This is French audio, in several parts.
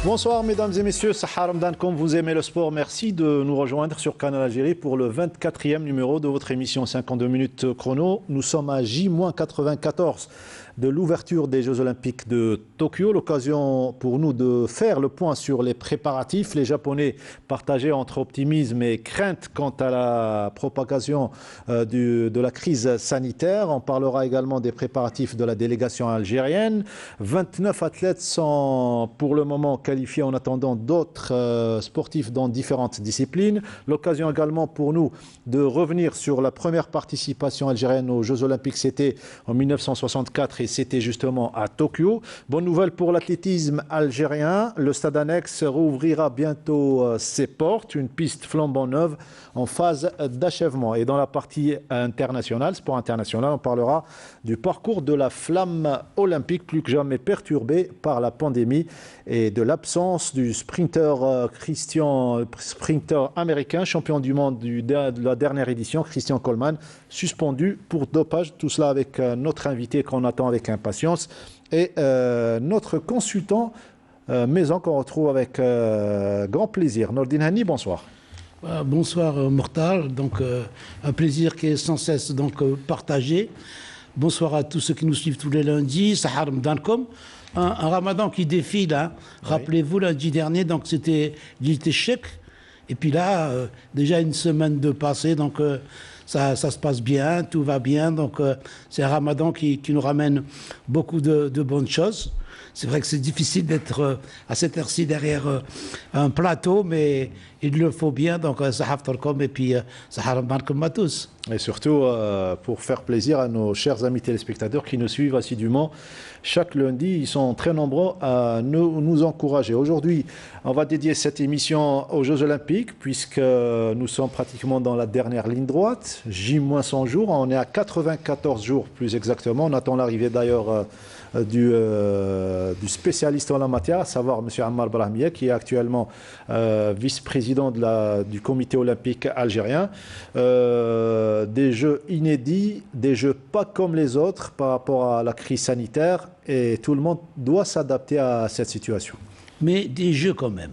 Bonsoir mesdames et messieurs, Sahar Ramadan, comme vous aimez le sport, merci de nous rejoindre sur Canal Algérie pour le 24e numéro de votre émission 52 minutes chrono. Nous sommes à J-94 de l'ouverture des Jeux Olympiques de Tokyo. L'occasion pour nous de faire le point sur les préparatifs. Les Japonais partagés entre optimisme et crainte quant à la propagation de la crise sanitaire. On parlera également des préparatifs de la délégation algérienne. 29 athlètes sont pour le moment qualifiés en attendant d'autres sportifs dans différentes disciplines. L'occasion également pour nous de revenir sur la première participation algérienne aux Jeux Olympiques. C'était en 1964 et c'était justement à Tokyo. Bonne nouvelle pour l'athlétisme algérien. Le stade annexe rouvrira bientôt ses portes. Une piste flambant neuve en phase d'achèvement. Et dans la partie internationale, sport international, on parlera du parcours de la flamme olympique, plus que jamais perturbé par la pandémie et de l'absence du sprinter américain, champion du monde de la dernière édition, Christian Coleman, suspendu pour dopage. Tout cela avec notre invité qu'on attend avec impatience et notre consultant maison qu'on retrouve avec grand plaisir. Nordine Hani, bonsoir. Bonsoir Mortal, donc un plaisir qui est sans cesse partagé. Bonsoir à tous ceux qui nous suivent tous les lundis. Sahar Ramadan, un ramadan qui défile, hein. Oui. Rappelez-vous, lundi dernier, donc c'était l'île Chèque. Et puis là, déjà une semaine de passé, donc ça se passe bien, tout va bien. Donc c'est un ramadan qui nous ramène beaucoup de bonnes choses. C'est vrai que c'est difficile d'être à cette heure-ci derrière un plateau, mais il le faut bien. Donc, Sahaf Torkom et puis Sahar Ramadan à tous. Et surtout, pour faire plaisir à nos chers amis téléspectateurs qui nous suivent assidûment chaque lundi, ils sont très nombreux à nous encourager. Aujourd'hui, on va dédier cette émission aux Jeux Olympiques, puisque nous sommes pratiquement dans la dernière ligne droite, J-100 jours. On est à 94 jours plus exactement. On attend l'arrivée d'ailleurs du spécialiste en la matière, à savoir M. Ammar Brahmieh, qui est actuellement vice-président du comité olympique algérien. Des jeux inédits, des jeux pas comme les autres par rapport à la crise sanitaire, et tout le monde doit s'adapter à cette situation. Mais des jeux quand même.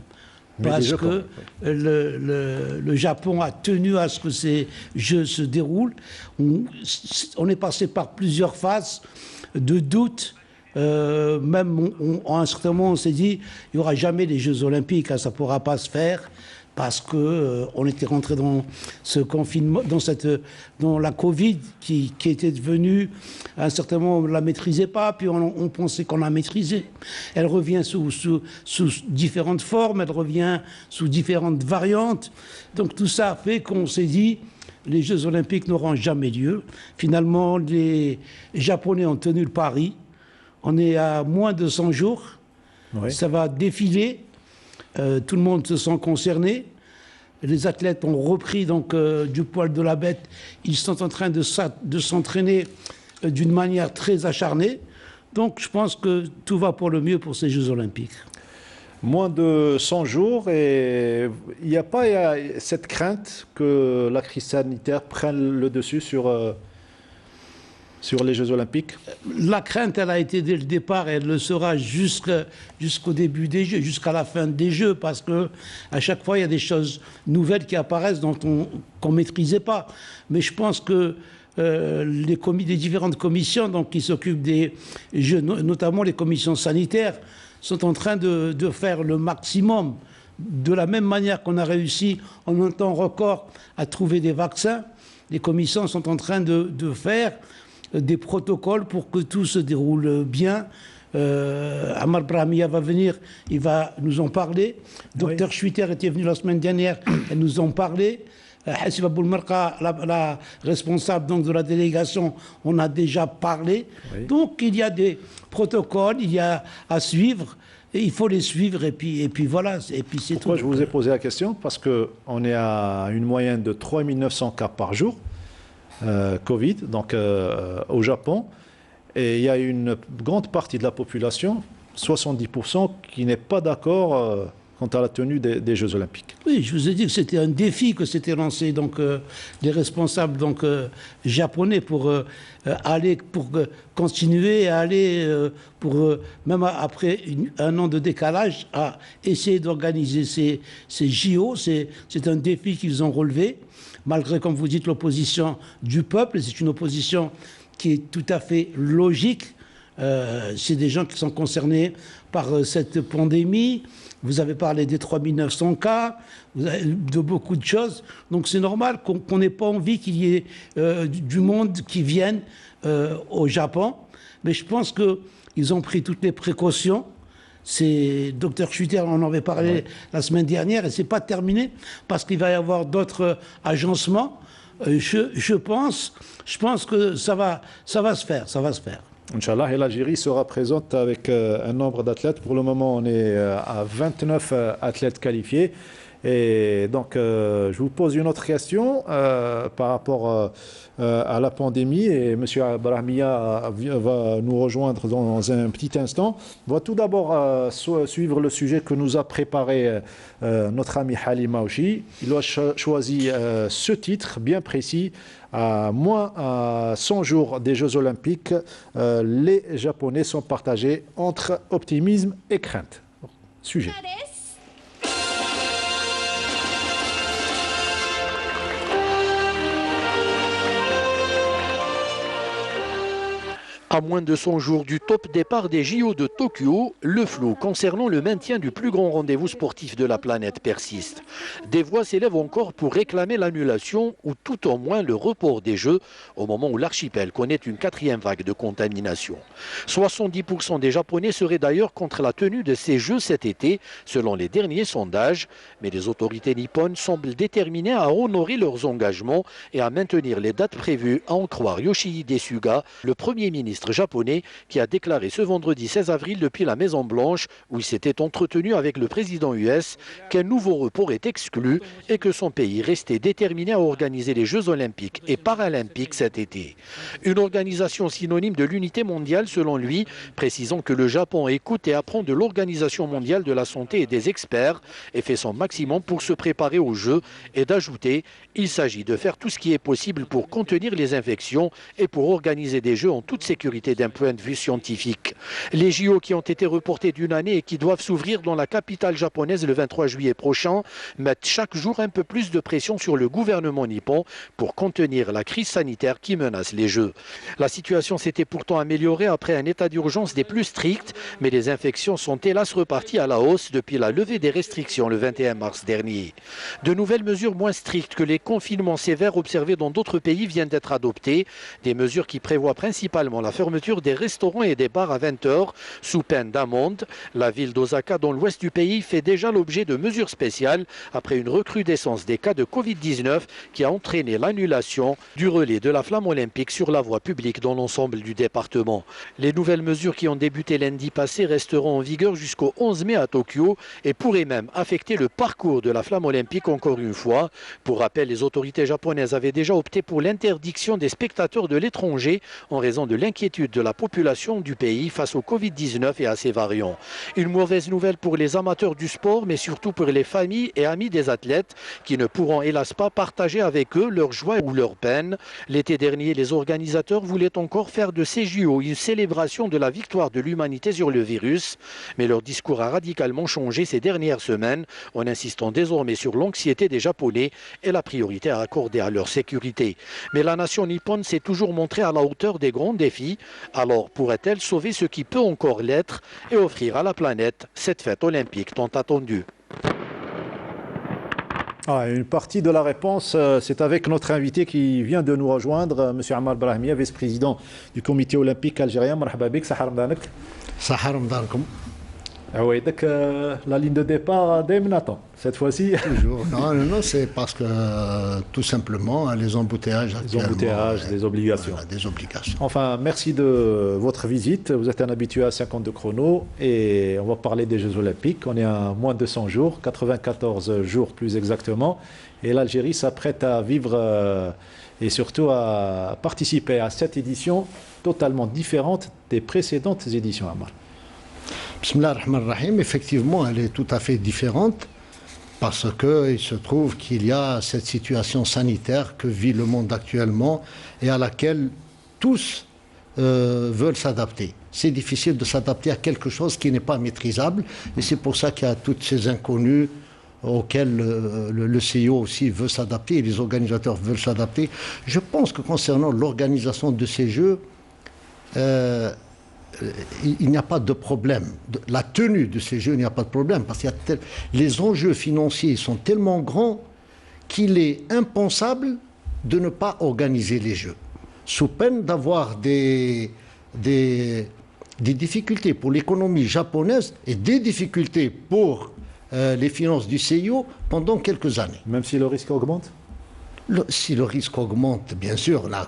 Parce que le Japon a tenu à ce que ces jeux se déroulent. On est passé par plusieurs phases de doute. Même à un certain moment, on s'est dit il n'y aura jamais les Jeux Olympiques, hein, ça ne pourra pas se faire. Parce que on était rentré dans ce confinement, dans la Covid qui était devenue, à un certain moment, on ne la maîtrisait pas, puis on pensait qu'on la maîtrisait. Elle revient sous différentes formes, elle revient sous différentes variantes. Donc tout ça fait qu'on s'est dit, les Jeux Olympiques n'auront jamais lieu. Finalement, les Japonais ont tenu le pari. On est à moins de 100 jours. Oui. Ça va défiler. Tout le monde se sent concerné. Les athlètes ont repris donc du poil de la bête. Ils sont en train de s'entraîner d'une manière très acharnée. Donc je pense que tout va pour le mieux pour ces Jeux Olympiques. Moins de 100 jours et il n'y a pas cette crainte que la crise sanitaire prenne le dessus sur les Jeux Olympiques? La crainte, elle a été dès le départ et elle le sera jusqu'au début des Jeux, jusqu'à la fin des Jeux, parce que à chaque fois, il y a des choses nouvelles qui apparaissent qu'on ne maîtrisait pas. Mais je pense que les différentes commissions donc, qui s'occupent des Jeux, notamment les commissions sanitaires, sont en train de faire le maximum. De la même manière qu'on a réussi en un temps record à trouver des vaccins, les commissions sont en train de faire des protocoles pour que tout se déroule bien. Ammar Brahmieh va venir, il va nous en parler. Docteur Schwitter était venu la semaine dernière, elle nous en parlait. Hassiba Boulmerka, la responsable donc, de la délégation, on a déjà parlé. Oui. Donc il y a des protocoles, il y a à suivre. Et il faut les suivre et puis voilà. Et puis c'est Pourquoi je vous ai posé la question? Parce qu'on est à une moyenne de 3900 cas par jour. Covid, donc au Japon, et il y a une grande partie de la population, 70%, qui n'est pas d'accord quant à la tenue des Jeux Olympiques. Oui, je vous ai dit que c'était un défi que s'étaient lancé les responsables japonais pour continuer à aller même après un an de décalage à essayer d'organiser ces JO. C'est un défi qu'ils ont relevé, malgré, comme vous dites, l'opposition du peuple. C'est une opposition qui est tout à fait logique. C'est des gens qui sont concernés par cette pandémie. Vous avez parlé des 3900 cas, de beaucoup de choses. Donc c'est normal qu'on n'ait pas envie qu'il y ait du monde qui vienne au Japon. Mais je pense qu'ils ont pris toutes les précautions. C'est Dr Schutter en avait parlé la semaine dernière et c'est pas terminé parce qu'il va y avoir d'autres agencements. Je pense que ça va se faire. Inch'Allah, et l'Algérie sera présente avec un nombre d'athlètes. Pour le moment, on est à 29 athlètes qualifiés. Et donc, je vous pose une autre question par rapport à la pandémie. Et M. Brahmia va nous rejoindre dans un petit instant. On va tout d'abord suivre le sujet que nous a préparé notre ami Halim Aouchi. Il a choisi ce titre bien précis. À moins 100 jours des Jeux Olympiques, les Japonais sont partagés entre optimisme et crainte. Sujet. À moins de 100 jours du top départ des JO de Tokyo, le flou concernant le maintien du plus grand rendez-vous sportif de la planète persiste. Des voix s'élèvent encore pour réclamer l'annulation ou tout au moins le report des Jeux au moment où l'archipel connaît une 4e vague de contamination. 70% des Japonais seraient d'ailleurs contre la tenue de ces Jeux cet été, selon les derniers sondages. Mais les autorités nippones semblent déterminées à honorer leurs engagements et à maintenir les dates prévues, à en croire Yoshihide Suga, le Premier ministre japonais, qui a déclaré ce vendredi 16 avril depuis la Maison-Blanche, où il s'était entretenu avec le président US, qu'un nouveau report est exclu et que son pays restait déterminé à organiser les Jeux olympiques et paralympiques cet été. Une organisation synonyme de l'unité mondiale selon lui, précisant que le Japon écoute et apprend de l'Organisation mondiale de la santé et des experts et fait son maximum pour se préparer aux Jeux, et d'ajouter « Il s'agit de faire tout ce qui est possible pour contenir les infections et pour organiser des Jeux en toute sécurité d'un point de vue scientifique. » Les JO qui ont été reportés d'une année et qui doivent s'ouvrir dans la capitale japonaise le 23 juillet prochain mettent chaque jour un peu plus de pression sur le gouvernement nippon pour contenir la crise sanitaire qui menace les Jeux. La situation s'était pourtant améliorée après un état d'urgence des plus stricts, mais les infections sont hélas reparties à la hausse depuis la levée des restrictions le 21 mars dernier. De nouvelles mesures moins strictes que les confinements sévères observés dans d'autres pays viennent d'être adoptées, des mesures qui prévoient principalement la fermeture des restaurants et des bars à 20 heures sous peine d'amende. La ville d'Osaka, dans l'ouest du pays, fait déjà l'objet de mesures spéciales après une recrudescence des cas de Covid-19 qui a entraîné l'annulation du relais de la flamme olympique sur la voie publique dans l'ensemble du département. Les nouvelles mesures qui ont débuté lundi passé resteront en vigueur jusqu'au 11 mai à Tokyo et pourraient même affecter le parcours de la flamme olympique encore une fois. Pour rappel, les autorités japonaises avaient déjà opté pour l'interdiction des spectateurs de l'étranger en raison de l'inquiétude de la population du pays face au Covid-19 et à ses variants. Une mauvaise nouvelle pour les amateurs du sport, mais surtout pour les familles et amis des athlètes qui ne pourront hélas pas partager avec eux leur joie ou leur peine. L'été dernier, les organisateurs voulaient encore faire de ces JO une célébration de la victoire de l'humanité sur le virus, mais leur discours a radicalement changé ces dernières semaines en insistant désormais sur l'anxiété des Japonais et la priorité à accorder à leur sécurité. Mais la nation nippone s'est toujours montrée à la hauteur des grands défis. Alors pourrait-elle sauver ce qui peut encore l'être et offrir à la planète cette fête olympique tant attendue? Une partie de la réponse, c'est avec notre invité qui vient de nous rejoindre, M. Ammar Brahmia, vice-président du comité olympique algérien. Marhaba bik, Sahar Mdanek. Sahar Mdanekom. Oui, donc la ligne de départ attend. Cette fois-ci. Toujours. Non, c'est parce que tout simplement les embouteillages. Les embouteillages, des obligations. Voilà, des obligations. Enfin, merci de votre visite. Vous êtes un habitué à 52 chronos et on va parler des Jeux Olympiques. On est à moins de 100 jours, 94 jours plus exactement. Et l'Algérie s'apprête à vivre et surtout à participer à cette édition totalement différente des précédentes éditions, Ammar. Bismillah ar-Rahman ar-Rahim, effectivement, elle est tout à fait différente parce qu'il se trouve qu'il y a cette situation sanitaire que vit le monde actuellement et à laquelle tous veulent s'adapter. C'est difficile de s'adapter à quelque chose qui n'est pas maîtrisable et c'est pour ça qu'il y a toutes ces inconnues auxquelles le CIO aussi veut s'adapter et les organisateurs veulent s'adapter. Je pense que concernant l'organisation de ces Jeux, il n'y a pas de problème. La tenue de ces Jeux, il n'y a pas de problème parce que les enjeux financiers sont tellement grands qu'il est impensable de ne pas organiser les Jeux, sous peine d'avoir des difficultés pour l'économie japonaise et des difficultés pour les finances du CIO pendant quelques années. Même si le risque augmente? Si le risque augmente, bien sûr, là,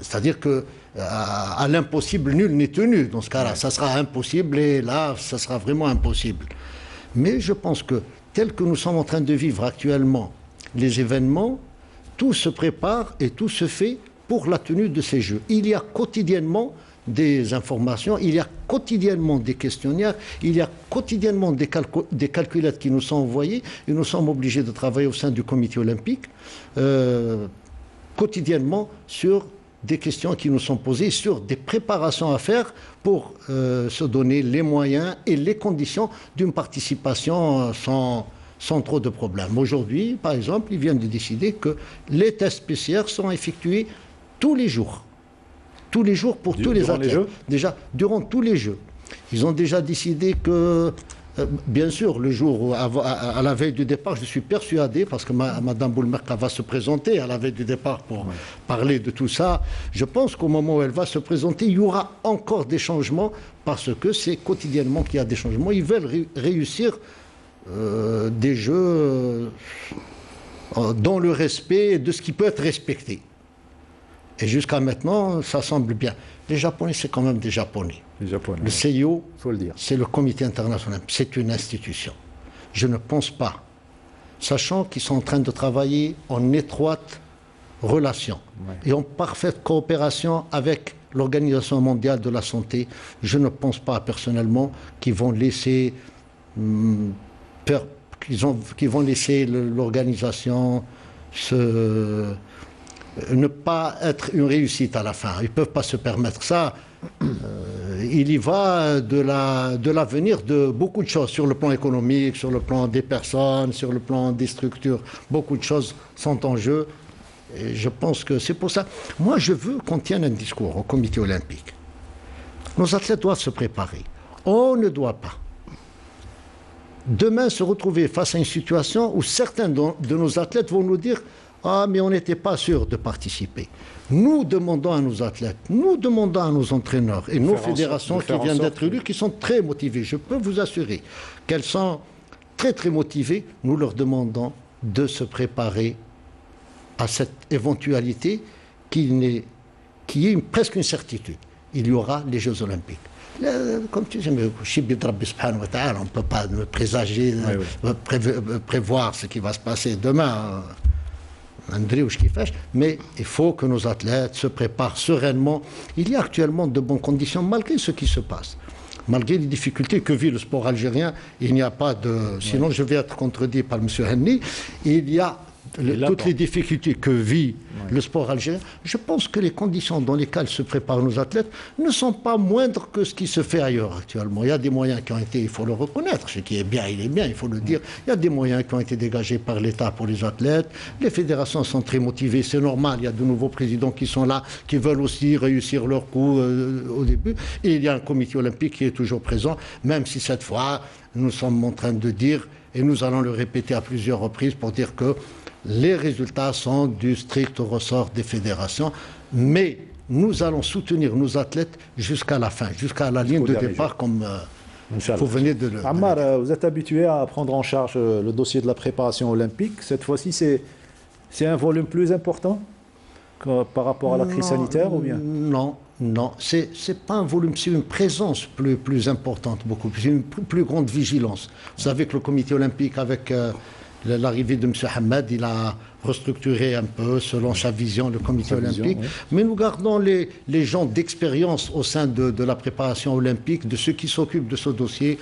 c'est-à-dire que à l'impossible, nul n'est tenu. Dans ce cas-là, ça sera impossible et là, ça sera vraiment impossible. Mais je pense que, tel que nous sommes en train de vivre actuellement les événements, tout se prépare et tout se fait pour la tenue de ces Jeux. Il y a quotidiennement des informations, il y a quotidiennement des questionnaires, il y a quotidiennement des calculettes qui nous sont envoyées et nous sommes obligés de travailler au sein du comité olympique quotidiennement sur des questions qui nous sont posées, sur des préparations à faire pour se donner les moyens et les conditions d'une participation sans trop de problèmes. Aujourd'hui, par exemple, ils viennent de décider que les tests PCR sont effectués tous les jours. Tous les jours pour tous les athlètes. Déjà, durant tous les Jeux. Ils ont déjà décidé que, bien sûr, le jour, à la veille du départ, je suis persuadé, parce que Mme Boulmerka va se présenter à la veille du départ pour parler de tout ça, je pense qu'au moment où elle va se présenter, il y aura encore des changements, parce que c'est quotidiennement qu'il y a des changements. Ils veulent réussir des Jeux dans le respect de ce qui peut être respecté. Et jusqu'à maintenant, ça semble bien. Les Japonais, c'est quand même des Japonais. Le CIO, c'est le comité international, c'est une institution. Je ne pense pas, sachant qu'ils sont en train de travailler en étroite relation et en parfaite coopération avec l'Organisation mondiale de la santé, je ne pense pas personnellement qu'ils vont laisser l'organisation ne pas être une réussite à la fin. Ils ne peuvent pas se permettre ça. Il y va de l'avenir de beaucoup de choses, sur le plan économique, sur le plan des personnes, sur le plan des structures. Beaucoup de choses sont en jeu. Et je pense que c'est pour ça. Moi, je veux qu'on tienne un discours au comité olympique. Nos athlètes doivent se préparer. On ne doit pas demain se retrouver face à une situation où certains de nos athlètes vont nous dire « Ah, mais on n'était pas sûr de participer ». Nous demandons à nos athlètes, nous demandons à nos entraîneurs et nos fédérations qui viennent d'être élues, qui sont très motivés. Je peux vous assurer qu'elles sont très très motivées. Nous leur demandons de se préparer à cette éventualité qui est presque une certitude. Il y aura les Jeux Olympiques. Comme tu sais, on ne peut pas présager, prévoir ce qui va se passer demain. Mais il faut que nos athlètes se préparent sereinement. Il y a actuellement de bonnes conditions malgré ce qui se passe. Malgré les difficultés que vit le sport algérien, il n'y a pas de... Sinon, je vais être contredit par M. Henni. Il y a toutes les difficultés que vit le sport algérien. Je pense que les conditions dans lesquelles se préparent nos athlètes ne sont pas moindres que ce qui se fait ailleurs actuellement. Il y a des moyens qui ont été, il faut le reconnaître, ce qui est bien, il est bien, il faut le dire. Il y a des moyens qui ont été dégagés par l'État pour les athlètes. Les fédérations sont très motivées, c'est normal. Il y a de nouveaux présidents qui sont là, qui veulent aussi réussir leur coup au début. Et il y a un comité olympique qui est toujours présent, même si cette fois, nous sommes en train de dire, et nous allons le répéter à plusieurs reprises pour dire que les résultats sont du strict ressort des fédérations, mais nous allons soutenir nos athlètes jusqu'à la fin, jusqu'à la ligne de départ, comme vous venez de le... Ammar, vous êtes habitué à prendre en charge le dossier de la préparation olympique. Cette fois-ci, c'est un volume plus important par rapport à la crise sanitaire ou bien? Non, c'est pas un volume, c'est une présence plus importante, beaucoup plus, une plus grande vigilance. Vous savez que le comité olympique, avec l'arrivée de M. Hamad, il a restructuré un peu selon sa vision le comité olympique. Oui. Mais nous gardons les gens d'expérience au sein de la préparation olympique, de ceux qui s'occupent de ce dossier.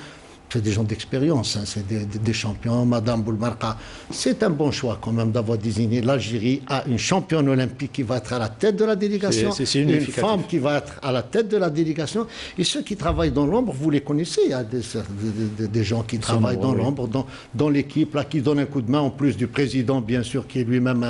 C'est des gens d'expérience, hein, c'est des champions. Madame Boulmarqa, c'est un bon choix quand même d'avoir désigné l'Algérie à une championne olympique qui va être à la tête de la délégation, une femme qui va être à la tête de la délégation. Et ceux qui travaillent dans l'ombre, vous les connaissez, il y a des gens qui travaillent dans l'ombre, dans l'équipe, là, qui donnent un coup de main, en plus du président, bien sûr, qui est lui-même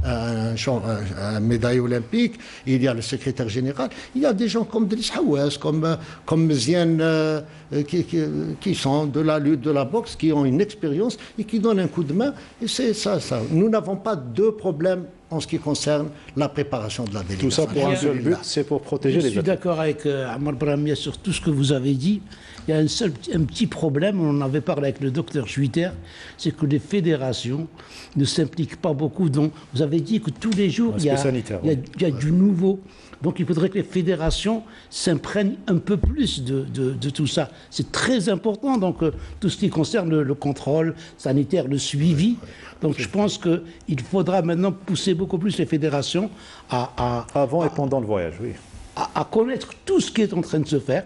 un médaille olympique. Il y a le secrétaire général. Il y a des gens comme Driss Hawaz, comme Ziane, qui sont de la lutte, de la boxe, qui ont une expérience et qui donnent un coup de main. Et c'est ça. Nous n'avons pas de problème en ce qui concerne la préparation de la délégation. Tout ça pour un seul but, c'est pour protéger les athlètes. Je suis d'accord avec Ammar Brahmia sur tout ce que vous avez dit. Il y a un petit problème, on en avait parlé avec le docteur Schwitter, c'est que les fédérations ne s'impliquent pas beaucoup. Donc, vous avez dit que tous les jours, il y a du nouveau. Donc il faudrait que les fédérations s'imprègnent un peu plus de tout ça. C'est très important, donc tout ce qui concerne le contrôle sanitaire, le suivi. Donc je pense qu'il faudra maintenant pousser beaucoup plus les fédérations avant et pendant le voyage, oui. À connaître tout ce qui est en train de se faire.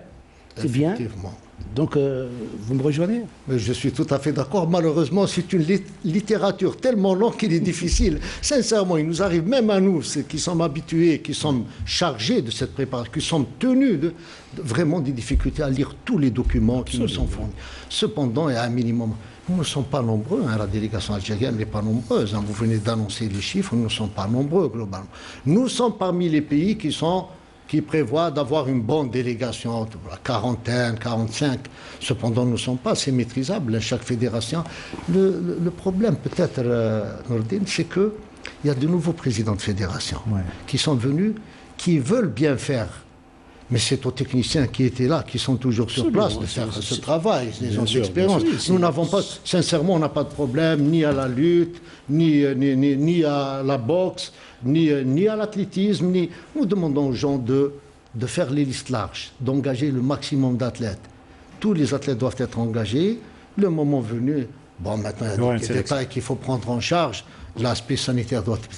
C'est bien. Donc, vous me rejoignez? Je suis tout à fait d'accord. Malheureusement, c'est une littérature tellement longue qu'il est difficile. Sincèrement, il nous arrive même à nous, ceux qui sommes habitués, qui sommes chargés de cette préparation, qui sommes tenus de vraiment des difficultés à lire tous les documents qui nous sont fournis. Cependant, il y a un minimum. Nous ne sommes pas nombreux, hein, la délégation algérienne n'est pas nombreuse. Hein, vous venez d'annoncer les chiffres, nous ne sommes pas nombreux globalement. Nous sommes parmi les pays qui prévoit d'avoir une bonne délégation, la quarantaine, 45. Cependant, nous ne sommes pas assez maîtrisables, chaque fédération. Le problème, peut-être, Nourdine, c'est qu'il y a de nouveaux présidents de fédération qui sont venus, qui veulent bien faire. Mais c'est aux techniciens qui étaient là, qui sont toujours sur place, de faire ce travail, des gens d'expérience. Nous n'avons pas, sincèrement, on n'a pas de problème, ni à la lutte, ni à la boxe, ni à l'athlétisme, Nous demandons aux gens de faire les listes larges, d'engager le maximum d'athlètes. Tous les athlètes doivent être engagés. Le moment venu, bon, maintenant, il y a des détails qu'il faut prendre en charge. L'aspect sanitaire doit être...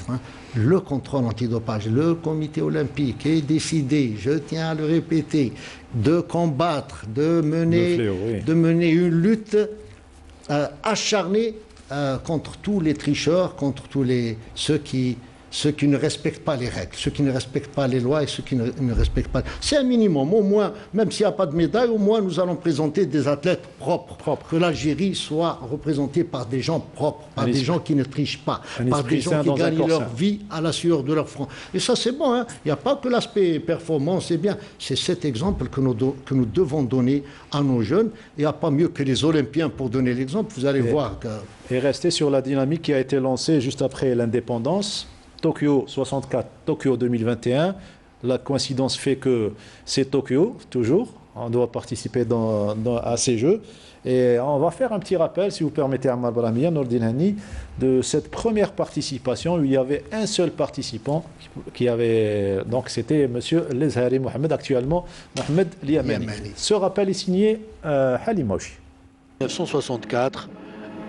Le contrôle antidopage, le comité olympique est décidé, je tiens à le répéter, de combattre, de mener une lutte acharnée contre tous les tricheurs, contre tous ceux qui ne respectent pas les règles, ceux qui ne respectent pas les lois et ceux qui ne respectent pas... C'est un minimum, au moins, même s'il n'y a pas de médaille, au moins nous allons présenter des athlètes propres. Que l'Algérie soit représentée par des gens propres, par des gens qui ne trichent pas, par des gens qui gagnent leur vie à la sueur de leur front. Et ça, c'est bon, hein. Il n'y a pas que l'aspect performance, c'est bien. C'est cet exemple que nous devons donner à nos jeunes. Il n'y a pas mieux que les Olympiens pour donner l'exemple. Vous allez voir que... Et rester sur la dynamique qui a été lancée juste après l'indépendance. Tokyo 64, Tokyo 2021. La coïncidence fait que c'est Tokyo, toujours. On doit participer à ces Jeux. Et on va faire un petit rappel, si vous permettez, Ammar Brahmia, Nourdine Hani, de cette première participation où il y avait un seul participant qui avait... Donc c'était M. Lezhari Mohamed, actuellement Mohamed Liamani. Ce rappel est signé Halim Mauchi. 1964,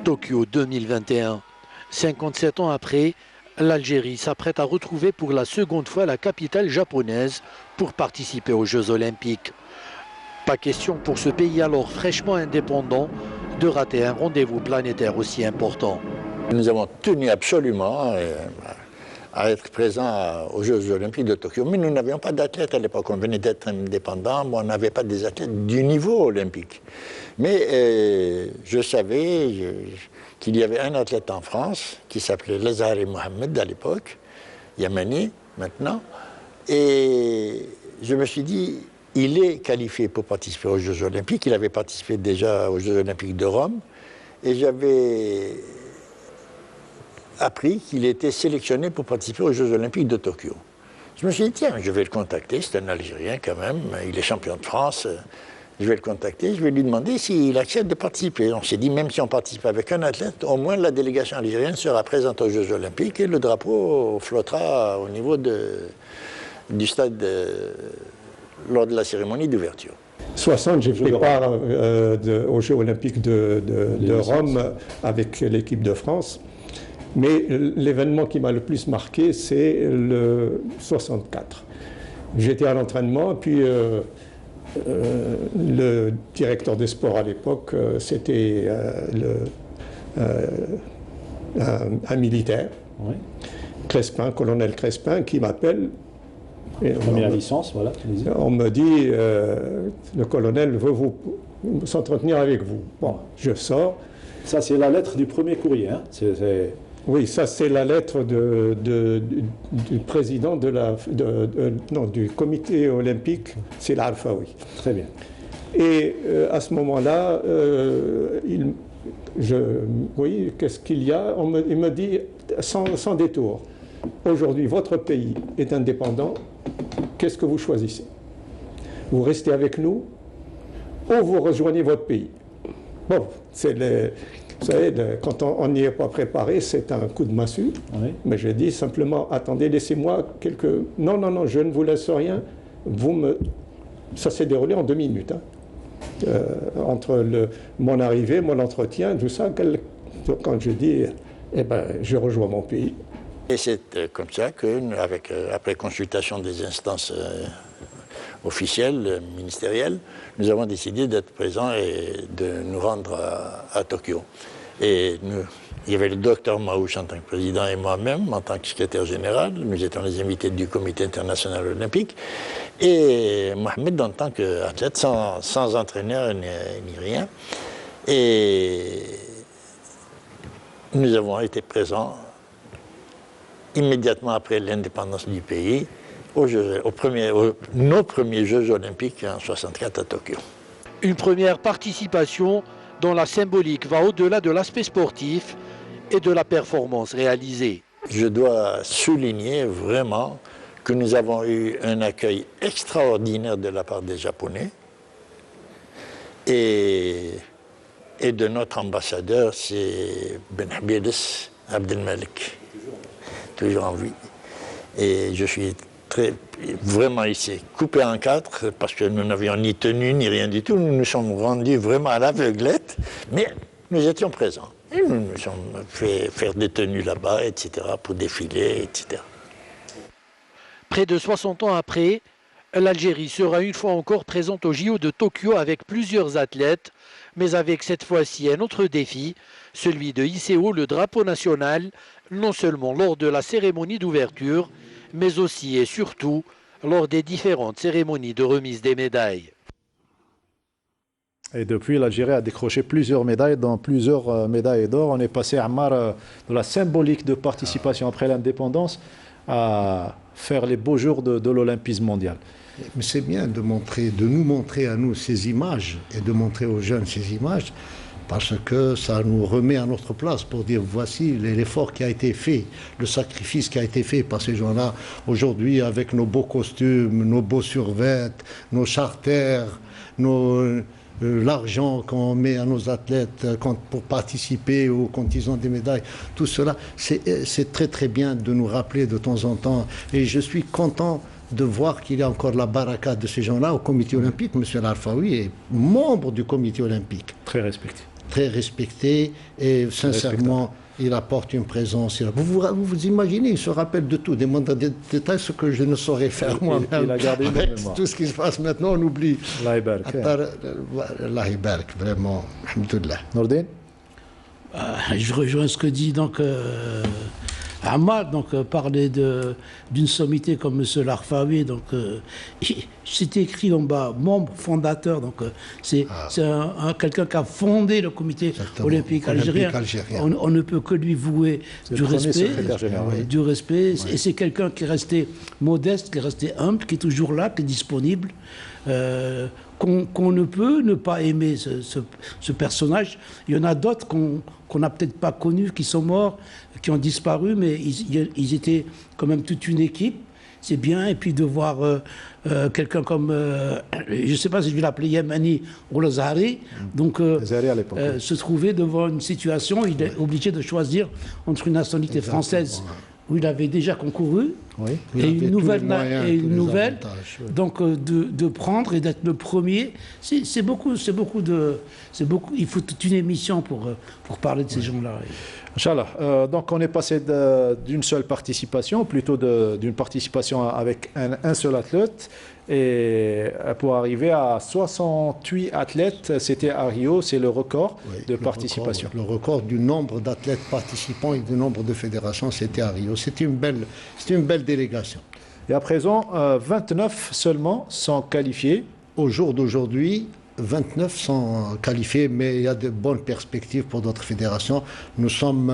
Tokyo 2021. 57 ans après, l'Algérie s'apprête à retrouver pour la seconde fois la capitale japonaise pour participer aux Jeux Olympiques. Pas question pour ce pays alors fraîchement indépendant de rater un rendez-vous planétaire aussi important. Nous avons tenu absolument à être présents aux Jeux Olympiques de Tokyo, mais nous n'avions pas d'athlètes à l'époque. On venait d'être indépendant, mais on n'avait pas des athlètes du niveau olympique. Mais je savais qu'il y avait un athlète en France qui s'appelait Lezhari Mohamed à l'époque, Yamani maintenant, et je me suis dit, il est qualifié pour participer aux Jeux Olympiques. Il avait participé déjà aux Jeux Olympiques de Rome, et j'avais appris qu'il était sélectionné pour participer aux Jeux Olympiques de Tokyo. Je me suis dit, tiens, je vais le contacter, c'est un Algérien quand même, il est champion de France. Je vais le contacter, je vais lui demander s'il accepte de participer. On s'est dit, même si on participe avec un athlète, au moins la délégation algérienne sera présente aux Jeux Olympiques et le drapeau flottera au niveau du stade lors de la cérémonie d'ouverture. 60, j'ai pris part aux Jeux olympiques de Rome avec l'équipe de France. Mais l'événement qui m'a le plus marqué, c'est le 64. J'étais à l'entraînement, puis le directeur des sports à l'époque, c'était un militaire, oui. Crespin, colonel Crespin, qui m'appelle. Première licence, voilà. On me dit, le colonel veut s'entretenir avec vous. Bon, je sors. Ça, c'est la lettre du premier courrier, hein. Oui, ça c'est la lettre du président du comité olympique, c'est l'Arfaoui. Très bien. Et à ce moment-là, oui, qu'est-ce qu'il y a? Il me dit, sans détour, aujourd'hui votre pays est indépendant, qu'est-ce que vous choisissez? Vous restez avec nous ou vous rejoignez votre pays? Bon, vous savez, quand on n'y est pas préparé, c'est un coup de massue. Oui. Mais j'ai dit simplement, attendez, laissez-moi quelques... Non, non, non, je ne vous laisse rien. Ça s'est déroulé en 2 minutes. Hein. Entre mon arrivée, mon entretien, tout ça, quand je dis, eh ben, je rejoins mon pays. Et c'est comme ça que, après consultation des instances officielles, ministérielles, nous avons décidé d'être présents et de nous rendre à Tokyo. Et il y avait le docteur Maouche en tant que président et moi-même en tant que secrétaire général. Nous étions les invités du comité international olympique. Et Mohamed en tant qu'athlète, sans entraîneur ni rien. Et nous avons été présents immédiatement après l'indépendance du pays nos premiers Jeux olympiques en 64 à Tokyo. Une première participation dont la symbolique va au-delà de l'aspect sportif et de la performance réalisée. Je dois souligner vraiment que nous avons eu un accueil extraordinaire de la part des Japonais et de notre ambassadeur, c'est Ben Habibis Abdelmalek, toujours en vie. Et je suis vraiment ici, coupé en 4, parce que nous n'avions ni tenue ni rien du tout. Nous nous sommes rendus vraiment à l'aveuglette, mais nous étions présents. Et nous nous sommes fait faire des tenues là-bas, etc., pour défiler, etc. Près de 60 ans après, l'Algérie sera une fois encore présente au JO de Tokyo avec plusieurs athlètes, mais avec cette fois-ci un autre défi, celui de hisser haut le drapeau national, non seulement lors de la cérémonie d'ouverture, mais aussi et surtout lors des différentes cérémonies de remise des médailles. Et depuis, l'Algérie a décroché plusieurs médailles, dont plusieurs médailles d'or. On est passé à de la symbolique de participation après l'indépendance à faire les beaux jours de l'olympisme mondial. Mais c'est bien de nous montrer à nous ces images et de montrer aux jeunes ces images, parce que ça nous remet à notre place pour dire voici l'effort qui a été fait, le sacrifice qui a été fait par ces gens-là. Aujourd'hui, avec nos beaux costumes, nos beaux survêtements, nos charters, l'argent qu'on met à nos athlètes pour participer ou quand ils ont des médailles, tout cela, c'est très très bien de nous rappeler de temps en temps. Et je suis content de voir qu'il y a encore la baraka de ces gens-là au comité olympique. M. Al-Arfaoui est membre du comité olympique. Très respecté. Très respecté et sincèrement, il apporte une présence. Vous imaginez, il se rappelle de tout, des moindres détails, ce que je ne saurais faire moi-même. Il a gardé une bonne mémoire. Tout ce qui se passe maintenant, on oublie. Allah Ibarak. Allah Ibarak, vraiment. Alhamdoulilah. Nordin? Je rejoins ce que dit donc Ahmad, parler d'une sommité comme M. Larfaoui, c'était écrit en bas, membre fondateur, c'est quelqu'un qui a fondé le comité olympique algérien. On ne peut que lui vouer du respect, et c'est quelqu'un qui est resté modeste, qui est resté humble, qui est toujours là, qui est disponible. Qu'on ne peut ne pas aimer ce personnage. Il y en a d'autres qu'on n'a peut-être pas connus, qui sont morts, qui ont disparu, mais ils étaient quand même toute une équipe. C'est bien. Et puis de voir quelqu'un comme, je ne sais pas si je vais l'appeler Yemeni ou le Zahari, se trouver devant une situation où il est obligé de choisir entre une nationalité française où il avait déjà concouru Oui. Et une nouvelle, donc de prendre et d'être le premier, c'est beaucoup, il faut toute une émission pour parler de ces gens-là. Inch'Allah. Donc on est passé d'une seule participation, plutôt d'une participation avec un seul athlète, et pour arriver à 68 athlètes, c'était à Rio, c'est le record de participation. Le record du nombre d'athlètes participants et du nombre de fédérations, c'était à Rio. C'était une belle délégation. Et à présent, 29 seulement sont qualifiés. Au jour d'aujourd'hui, 29 sont qualifiés, mais il y a de bonnes perspectives pour d'autres fédérations. Nous sommes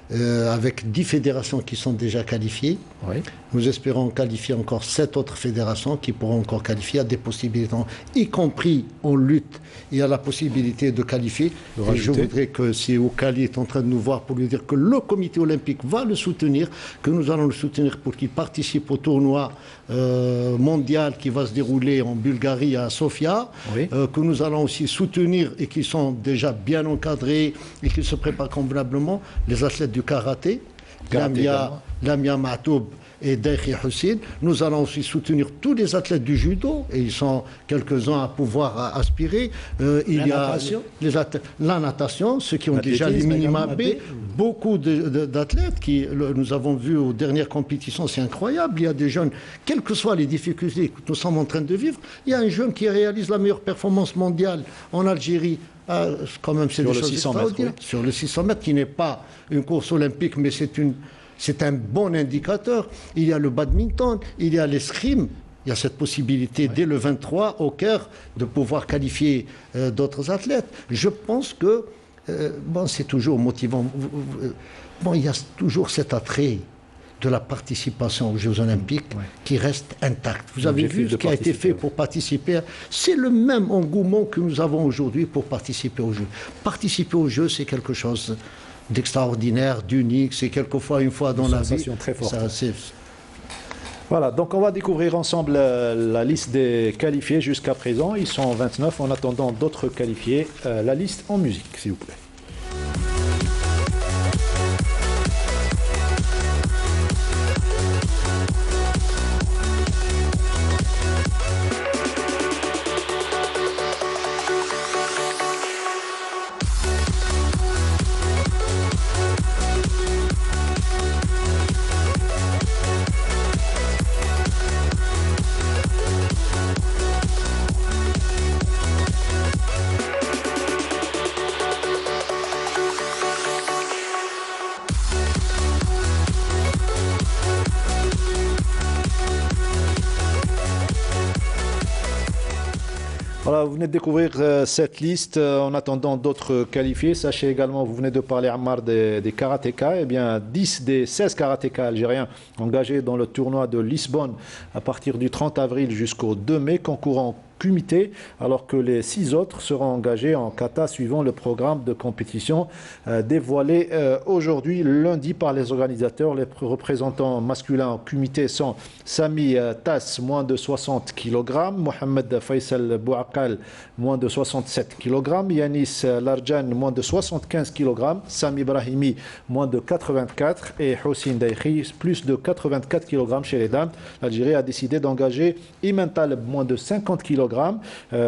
avec 10 fédérations qui sont déjà qualifiées. Oui. Nous espérons qualifier encore 7 autres fédérations qui pourront encore qualifier. Il y a des possibilités, y compris en lutte, il y a la possibilité de qualifier. Et je voudrais que si Oukali est en train de nous voir pour lui dire que le comité olympique va le soutenir, que nous allons le soutenir pour qu'il participe au tournoi mondial qui va se dérouler en Bulgarie à Sofia, que nous allons aussi soutenir et qui sont déjà bien encadrés et qui se préparent convenablement, les athlètes du karaté, Lamia Matoub et Daïkhi Hussein. Nous allons aussi soutenir tous les athlètes du judo, et ils sont quelques-uns à pouvoir aspirer. La natation, ceux qui ont déjà les minima B, beaucoup d'athlètes qui, nous avons vu aux dernières compétitions, c'est incroyable. Il y a des jeunes, quelles que soient les difficultés que nous sommes en train de vivre, il y a un jeune qui réalise la meilleure performance mondiale en Algérie. Quand même, c'est sur le 600 mètres. Oui. Sur le 600 mètres, qui n'est pas une course olympique, mais c'est un bon indicateur. Il y a le badminton, il y a l'escrime. Il y a cette possibilité, dès le 23, au Caire, de pouvoir qualifier d'autres athlètes. Je pense que, c'est toujours motivant. Il y a toujours cet attrait de la participation aux Jeux Olympiques qui reste intact. Vous avez vu ce qui a été fait pour participer. C'est le même engouement que nous avons aujourd'hui pour participer aux Jeux. Participer aux Jeux, c'est quelque chose d'extraordinaire, d'unique. C'est quelquefois une fois dans la vie. Très forte. Voilà, donc on va découvrir ensemble la liste des qualifiés jusqu'à présent. Ils sont 29 en attendant d'autres qualifiés. La liste en musique, s'il vous plaît. Voilà, vous venez de découvrir cette liste en attendant d'autres qualifiés. Sachez également, vous venez de parler, Ammar, des karatékas. Eh bien, 10 des 16 karatékas algériens engagés dans le tournoi de Lisbonne à partir du 30 avril jusqu'au 2 mai, concourant comité, alors que les 6 autres seront engagés en kata suivant le programme de compétition dévoilé aujourd'hui, lundi, par les organisateurs. Les représentants masculins en comité sont Sami Tass, moins de 60 kg, Mohamed Faisal Bouakal, moins de 67 kg, Yanis Larjan, moins de 75 kg, Sami Brahimi, moins de 84, et Hossein Daïkhi, plus de 84 kg chez les dames. L'Algérie a décidé d'engager Iman Taleb, moins de 50 kg,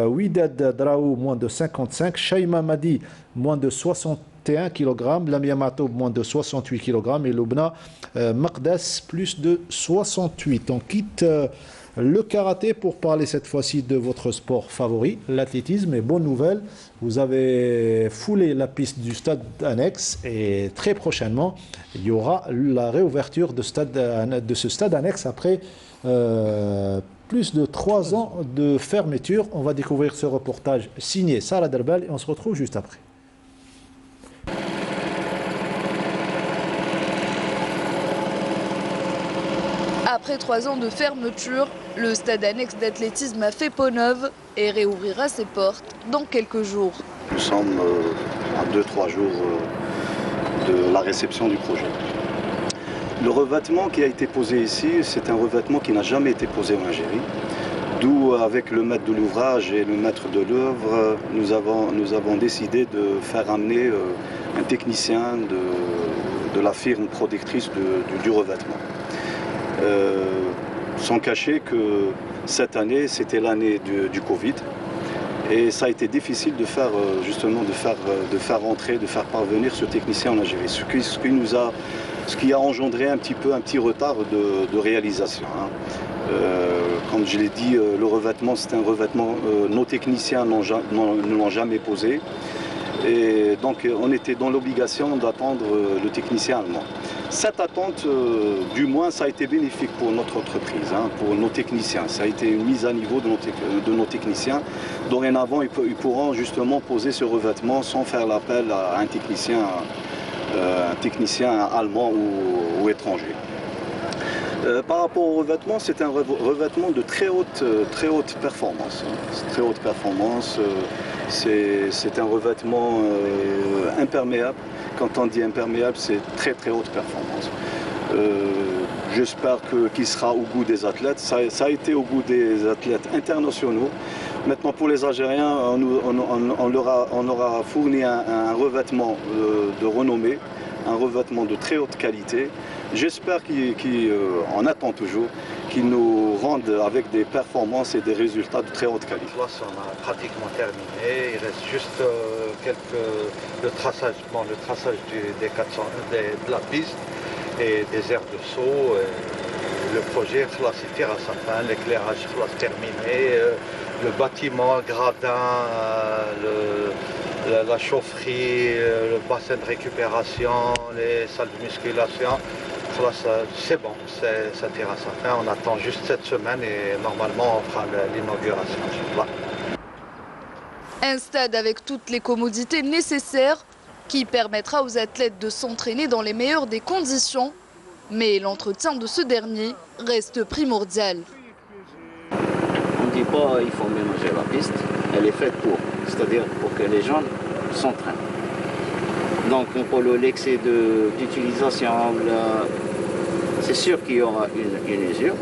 Widad Draou, moins de 55, Shaima Madi, moins de 61 kg, Lamia Matoub, moins de 68 kg, et Loubna Maqdas, plus de 68. On quitte le karaté pour parler cette fois-ci de votre sport favori, l'athlétisme. Et bonne nouvelle, vous avez foulé la piste du stade annexe, et très prochainement, il y aura la réouverture de ce stade annexe après plus de 3 ans de fermeture. On va découvrir ce reportage signé Sarah Derbel et on se retrouve juste après. Après 3 ans de fermeture, le stade annexe d'athlétisme a fait peau neuve et réouvrira ses portes dans quelques jours. Nous sommes à 2-3 jours de la réception du projet. Le revêtement qui a été posé ici, c'est un revêtement qui n'a jamais été posé en Algérie. D'où, avec le maître de l'ouvrage et le maître de l'œuvre, nous avons décidé de faire amener un technicien de la firme productrice du revêtement. Sans cacher que cette année, c'était l'année du Covid. Et ça a été difficile de faire, justement, de faire rentrer, de faire parvenir ce technicien en Algérie. Ce qui a engendré un petit retard de réalisation. Hein. Comme je l'ai dit, le revêtement, c'est un revêtement, nos techniciens ne l'ont jamais posé. Et donc on était dans l'obligation d'attendre le technicien allemand. Cette attente, du moins, ça a été bénéfique pour notre entreprise, hein, pour nos techniciens. Ça a été une mise à niveau de nos techniciens. Dorénavant, ils pourront justement poser ce revêtement sans faire l'appel à un technicien allemand ou étranger. Par rapport au revêtement, c'est un revêtement de très haute performance. Très haute performance, c'est un revêtement imperméable. Quand on dit imperméable, c'est très haute performance. J'espère qu'il sera au goût des athlètes. Ça a été au goût des athlètes internationaux. Maintenant, pour les Algériens, on leur a fourni un revêtement de renommée, un revêtement de très haute qualité. J'espère qu'on attend toujours, qu'ils nous rendent avec des performances et des résultats de très haute qualité. On a pratiquement terminé, il reste juste le traçage de la piste et des aires de saut. Le projet tire à sa fin, l'éclairage est terminé, le bâtiment, gradin, la chaufferie, le bassin de récupération, les salles de musculation. C'est bon, ça tire à sa fin. On attend juste cette semaine et normalement on fera l'inauguration. Un stade avec toutes les commodités nécessaires qui permettra aux athlètes de s'entraîner dans les meilleures des conditions. Mais l'entretien de ce dernier reste primordial. On ne dit pas qu'il faut ménager la piste, elle est faite pour, c'est-à-dire pour que les gens s'entraînent. Donc pour l'excès d'utilisation, c'est sûr qu'il y aura une usure,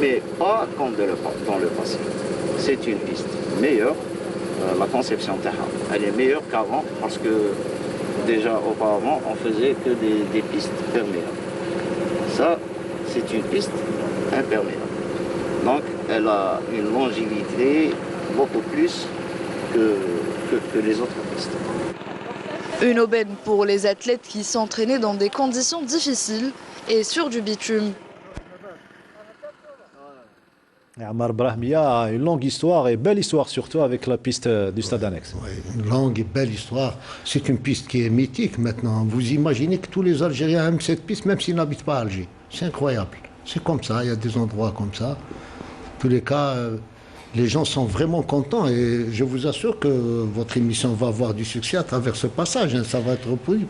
mais pas comme dans le passé. C'est une piste meilleure, la conception terrain, elle est meilleure qu'avant parce que déjà auparavant on faisait que des pistes perméables. Ça, c'est une piste imperméable. Donc elle a une longévité beaucoup plus que les autres pistes. Une aubaine pour les athlètes qui s'entraînaient dans des conditions difficiles et sur du bitume. Ammar Brahmia a une longue histoire et belle histoire surtout avec la piste du stade annexe. Oui, une longue et belle histoire. C'est une piste qui est mythique maintenant. Vous imaginez que tous les Algériens aiment cette piste même s'ils n'habitent pas à Alger. C'est incroyable. C'est comme ça, il y a des endroits comme ça. En tous les cas, les gens sont vraiment contents et je vous assure que votre émission va avoir du succès à travers ce passage. Hein, ça va être reproduit.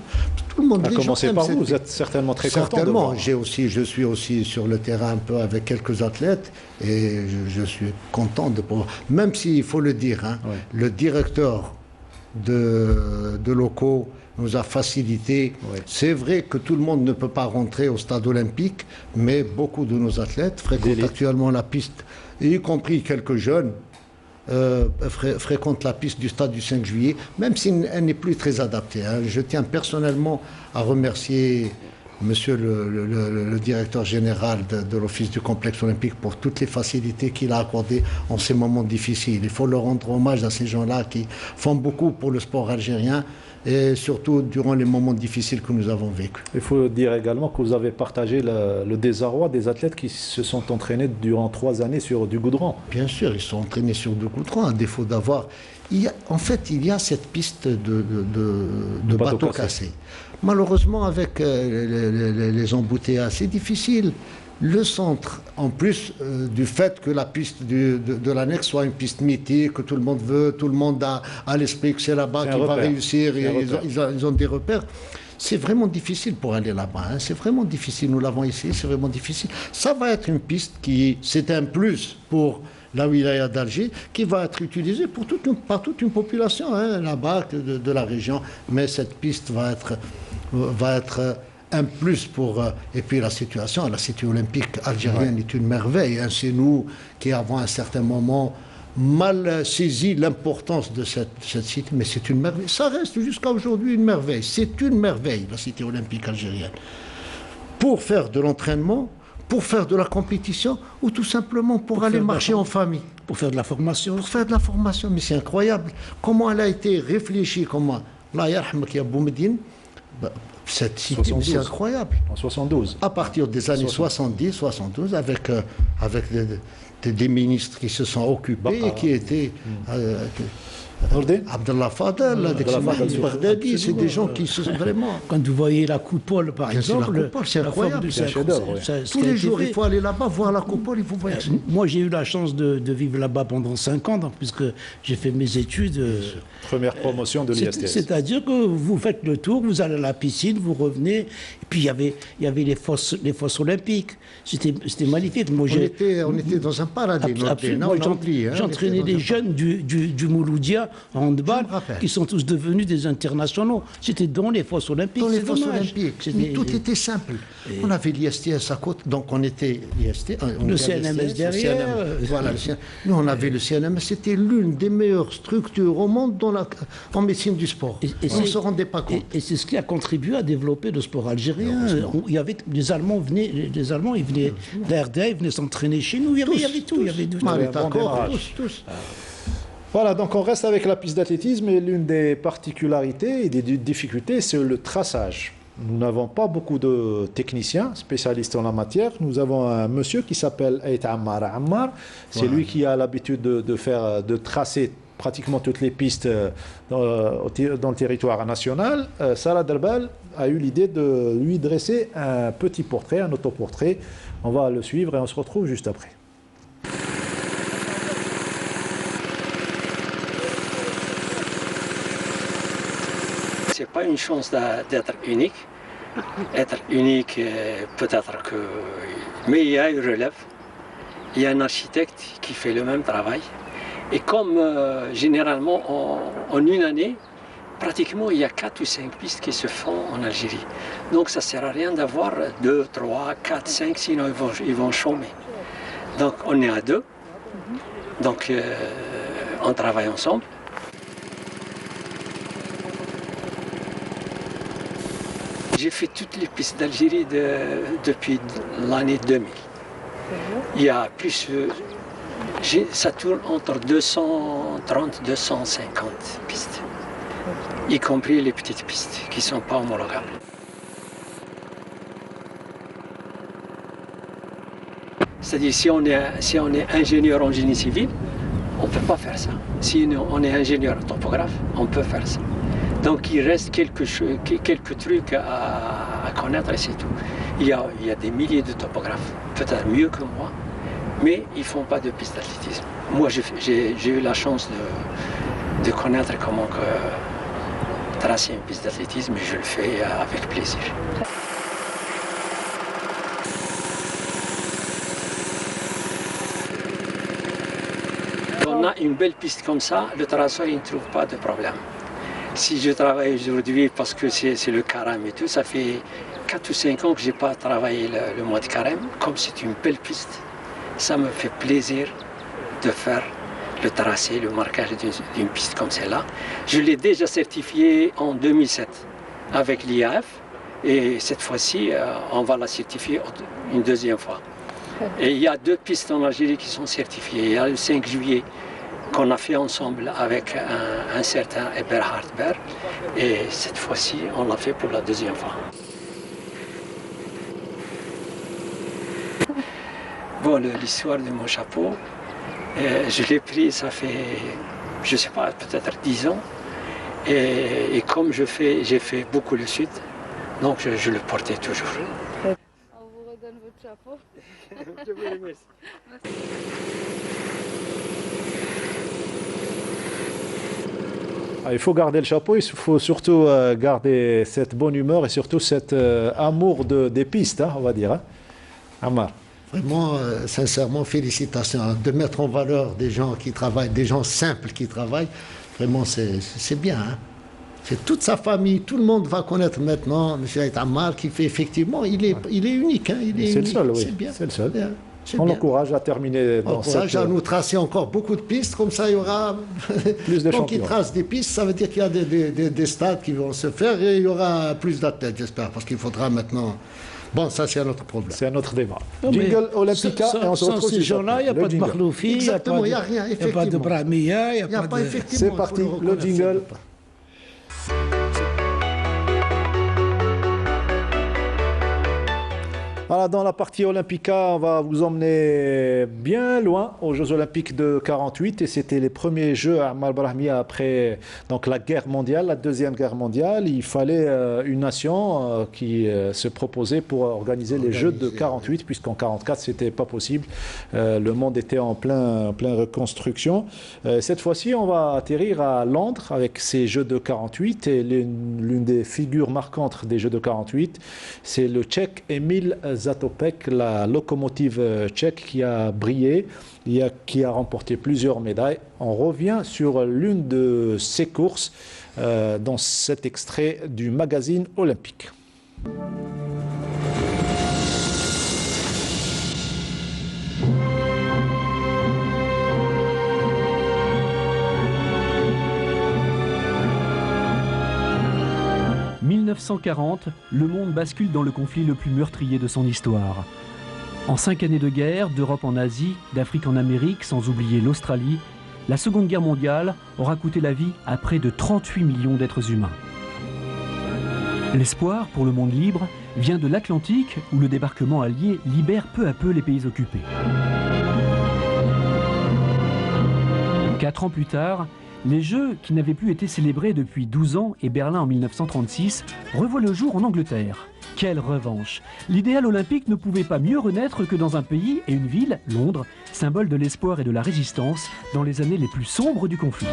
Tout le monde. A commencé par vous êtes certainement très content. Certainement. Je suis aussi sur le terrain un peu avec quelques athlètes et je suis content de pouvoir. Même s'il faut le dire, hein, oui. Le directeur de locaux nous a facilité. Oui. C'est vrai que tout le monde ne peut pas rentrer au stade olympique, mais beaucoup de nos athlètes fréquentent actuellement la piste, y compris quelques jeunes, fréquentent la piste du stade du 5 juillet, même si elle n'est plus très adaptée. Hein. Je tiens personnellement à remercier Monsieur le directeur général de l'Office du complexe olympique pour toutes les facilités qu'il a accordées en ces moments difficiles. Il faut leur rendre hommage à ces gens-là qui font beaucoup pour le sport algérien et surtout durant les moments difficiles que nous avons vécus. Il faut dire également que vous avez partagé le désarroi des athlètes qui se sont entraînés durant 3 années sur du goudron. Bien sûr, ils sont entraînés sur du goudron, à défaut d'avoir... En fait, il y a cette piste de bateaux cassés. Malheureusement, avec les embouteillages, c'est difficile. Le centre, en plus du fait que la piste de l'annexe soit une piste mythique, que tout le monde veut, tout le monde a à l'esprit que c'est là-bas qu'il va réussir, ils ont des repères. C'est vraiment difficile pour aller là-bas, hein. C'est vraiment difficile, nous l'avons essayé, c'est vraiment difficile. Ça va être une piste c'est un plus pour la wilaya d'Alger, qui va être utilisée par toute une population, hein, là-bas de la région. Mais cette piste va être un plus pour... et puis la cité olympique algérienne est une merveille. Hein. C'est nous qui avons à un certain moment mal saisi l'importance de cette cité, mais c'est une merveille. Ça reste jusqu'à aujourd'hui une merveille. C'est une merveille, la cité olympique algérienne. Pour faire de l'entraînement, pour faire de la compétition ou tout simplement pour aller marcher en famille. Pour faire de la formation. Pour faire de la formation, mais c'est incroyable. Comment elle a été réfléchie, comment Allah yarhamk ya Boumedine, cette cité, c'est incroyable. En 72. À partir des années 70, 72, avec des ministres qui se sont occupés et qui étaient... Abdallah Fadel, Baghdadi, c'est des gens qui se sont vraiment... Quand vous voyez la coupole, par exemple, c'est incroyable. Tous les jours, il faut aller là-bas, voir la coupole, il faut voir. Moi, j'ai eu la chance de vivre là-bas pendant 5 ans, donc, puisque j'ai fait mes études. Première promotion de l'ISTS. C'est-à-dire que vous faites le tour, vous allez à la piscine, vous revenez, et puis il y avait les fosses olympiques. C'était magnifique. Moi, on était dans un paradis. J'entraînais des jeunes du Mouloudia en handball qui sont tous devenus des internationaux. C'était dans les fosses olympiques. Dans les fosses olympiques. Mais tout était simple. On avait l'ISTS à côté, donc on était l'ISTS. Le CNMS derrière. Voilà, nous, on avait le CNMS. C'était l'une des meilleures structures au monde en médecine du sport. On ne se rendait pas compte. Et c'est ce qui a contribué à développer le sport algérien. Il y avait les Allemands ils venaient d'RDA, ils venaient s'entraîner chez nous. Il y avait tout. Il y avait tout. Tous. Voilà, donc on reste avec la piste d'athlétisme et l'une des particularités et des difficultés, c'est le traçage. Nous n'avons pas beaucoup de techniciens spécialistes en la matière. Nous avons un monsieur qui s'appelle Ait Ammar Ammar. C'est lui qui a l'habitude de tracer pratiquement toutes les pistes dans le territoire national. Salah Derbal a eu l'idée de lui dresser un petit portrait, un autoportrait. On va le suivre et on se retrouve juste après. C'est pas une chance d'être unique. Être unique, peut-être que... Mais il y a une relève. Il y a un architecte qui fait le même travail. Et comme généralement en une année, pratiquement il y a 4 ou 5 pistes qui se font en Algérie. Donc ça ne sert à rien d'avoir 2, 3, 4, 5, sinon ils vont chômer. Donc on est à 2. Donc on travaille ensemble. J'ai fait toutes les pistes d'Algérie depuis l'année 2000. Il y a plus... ça tourne entre 230 et 250 pistes, y compris les petites pistes qui ne sont pas homologables. C'est-à-dire si on est ingénieur en génie civil, on ne peut pas faire ça. Si on est ingénieur topographe, on peut faire ça. Donc il reste quelques trucs à connaître et c'est tout. Il y a des milliers de topographes, peut-être mieux que moi, mais ils ne font pas de piste d'athlétisme. Moi, j'ai eu la chance de connaître comment tracer une piste d'athlétisme et je le fais avec plaisir. Quand on a une belle piste comme ça, le traceur ne trouve pas de problème. Si je travaille aujourd'hui parce que c'est le carême et tout, ça fait 4 ou 5 ans que je n'ai pas travaillé le mois de carême. Comme c'est une belle piste, ça me fait plaisir de faire le tracé, le marquage d'une piste comme celle-là. Je l'ai déjà certifié en 2007 avec l'IAF et cette fois-ci, on va la certifier une deuxième fois. Et il y a 2 pistes en Algérie qui sont certifiées. Il y a le 5 juillet qu'on a fait ensemble avec un certain Eberhard Ber et cette fois-ci, on l'a fait pour la deuxième fois. Bon, l'histoire de mon chapeau, je l'ai pris, ça fait, je ne sais pas, peut-être 10 ans. Et comme j'ai fait beaucoup le sud, donc je le portais toujours. On vous redonne votre chapeau. Je vous remercie. Il faut garder le chapeau, il faut surtout garder cette bonne humeur et surtout cet amour des pistes, hein, on va dire. Hein. Ammar. Vraiment, sincèrement, félicitations. De mettre en valeur des gens qui travaillent, des gens simples qui travaillent, vraiment, c'est bien. Hein. C'est toute sa famille, tout le monde va connaître maintenant M. Ait Ammar qui fait effectivement, il est unique. Hein, c'est le seul, oui. C'est bien. C'est le seul. On l'encourage à terminer dans cette... à nous tracer encore beaucoup de pistes, comme ça il y aura plus de champions. Donc il trace des pistes, ça veut dire qu'il y a des stades qui vont se faire et il y aura plus d'athlètes, j'espère, parce qu'il faudra maintenant Bon, ça, c'est un autre problème. C'est un autre débat. Non, Jingle Olympica, et on se sans retrouve ces gens-là, il n'y a pas de Makhloufi, il n'y a pas de Brahmiya, il n'y a pas de... C'est parti, le jingle. Voilà, dans la partie Olympica, on va vous emmener bien loin aux Jeux Olympiques de 48 et c'était les premiers Jeux à Ammar Brahmiya après donc, la guerre mondiale, la deuxième guerre mondiale. Il fallait une nation qui se proposait pour organiser les Jeux de 48 puisqu'en 44 c'était pas possible. Le monde était en plein reconstruction. Cette fois-ci, on va atterrir à Londres avec ces Jeux de 48 et l'une des figures marquantes des Jeux de 48, c'est le Tchèque Emil Zatopek, la locomotive tchèque qui a brillé, qui a remporté plusieurs médailles. On revient sur l'une de ses courses dans cet extrait du magazine Olympique. En 1940, le monde bascule dans le conflit le plus meurtrier de son histoire. En 5 années de guerre, d'Europe en Asie, d'Afrique en Amérique, sans oublier l'Australie, la Seconde Guerre mondiale aura coûté la vie à près de 38 millions d'êtres humains. L'espoir pour le monde libre vient de l'Atlantique, où le débarquement allié libère peu à peu les pays occupés. 4 ans plus tard, les Jeux, qui n'avaient plus été célébrés depuis 12 ans et Berlin en 1936, revoient le jour en Angleterre. Quelle revanche! L'idéal olympique ne pouvait pas mieux renaître que dans un pays et une ville, Londres, symbole de l'espoir et de la résistance dans les années les plus sombres du conflit.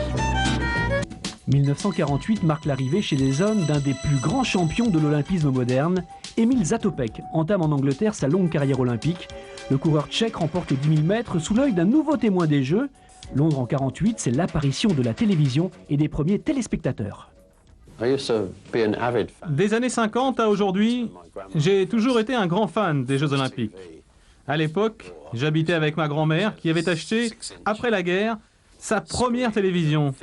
1948 marque l'arrivée chez les hommes d'un des plus grands champions de l'olympisme moderne. Emil Zatopek entame en Angleterre sa longue carrière olympique. Le coureur tchèque remporte les 10 000 mètres sous l'œil d'un nouveau témoin des Jeux. Londres en 48, c'est l'apparition de la télévision et des premiers téléspectateurs. Des années 50 à aujourd'hui, j'ai toujours été un grand fan des Jeux Olympiques. À l'époque, j'habitais avec ma grand-mère qui avait acheté, après la guerre, sa première télévision,